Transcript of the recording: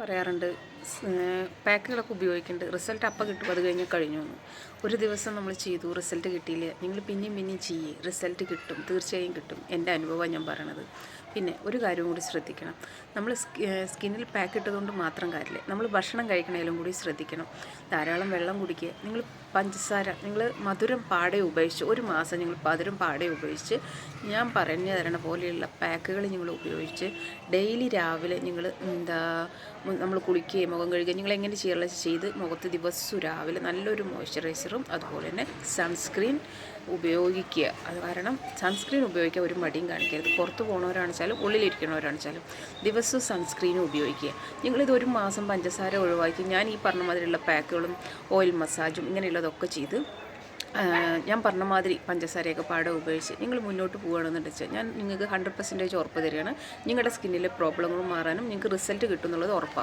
പറയാറുണ്ട് പാക്കുകളൊക്കെ ഉപയോഗിക്കുന്നുണ്ട് റിസൾട്ട് അപ്പം കിട്ടും അത് കഴിഞ്ഞാൽ കഴിഞ്ഞു എന്ന്. ഒരു ദിവസം നമ്മൾ ചെയ്തു റിസൾട്ട് കിട്ടിയില്ല, നിങ്ങൾ പിന്നെയും പിന്നെയും ചെയ്യേ, റിസൾട്ട് കിട്ടും, തീർച്ചയായും കിട്ടും. എൻ്റെ അനുഭവമാണ് ഞാൻ പറയണത്. പിന്നെ ഒരു കാര്യം കൂടി ശ്രദ്ധിക്കണം, നമ്മൾ സ്കിന്നിൽ പാക്ക് ഇട്ടതുകൊണ്ട് മാത്രം കാര്യമില്ല, നമ്മൾ ഭക്ഷണം കഴിക്കണേലും കൂടി ശ്രദ്ധിക്കണം. ധാരാളം വെള്ളം കുടിക്കുക. നിങ്ങൾ പഞ്ചസാര, നിങ്ങൾ മധുരം പാടെ ഉപയോഗിച്ച് ഒരു മാസം നിങ്ങൾ മധുരം പാടെ ഉപയോഗിച്ച് ഞാൻ പറഞ്ഞു തരണ പോലെയുള്ള പാക്കുകൾ നിങ്ങൾ ഉപയോഗിച്ച് ഡെയിലി രാവിലെ നിങ്ങൾ നമ്മൾ കുളിക്കുകയും മുഖം കഴുകുകയും നിങ്ങൾ എങ്ങനെ ചെയ്യാനുള്ള ചെയ്ത് മുഖത്ത് ദിവസവും രാവിലെ നല്ലൊരു മോയ്സ്ചറൈസറും അതുപോലെ തന്നെ സൺസ്ക്രീൻ ഉപയോഗിക്കുക. അത് കാരണം സൺസ്ക്രീൻ ഉപയോഗിക്കുക ഒരു മടിയും കാണിക്കരുത്. പുറത്ത് പോകുന്നവരാണെച്ചാലും ഉള്ളിലിരിക്കുന്നവരാണെച്ചാലും ദിവസവും സൺസ്ക്രീനും ഉപയോഗിക്കുക. നിങ്ങളിത് ഒരു മാസം പഞ്ചസാര ഒഴിവാക്കി ഞാൻ ഈ പറഞ്ഞ മാതിരിയുള്ള പാക്കുകളും ഓയിൽ മസാജും ഇങ്ങനെയുള്ളതൊക്കെ ചെയ്ത് ഞാൻ പറഞ്ഞ മാതിരി പഞ്ചസാരയൊക്കെ പാടെ ഉപയോഗിച്ച് നിങ്ങൾ മുന്നോട്ട് പോകുകയാണെന്നുണ്ടെച്ചാൽ ഞാൻ നിങ്ങൾക്ക് 100% ഉറപ്പ് തരികയാണ്, നിങ്ങളുടെ സ്കിന്നിലെ പ്രോബ്ലങ്ങൾ മാറാനും നിങ്ങൾക്ക് റിസൾട്ട് കിട്ടും എന്നുള്ളത് ഉറപ്പാണ്.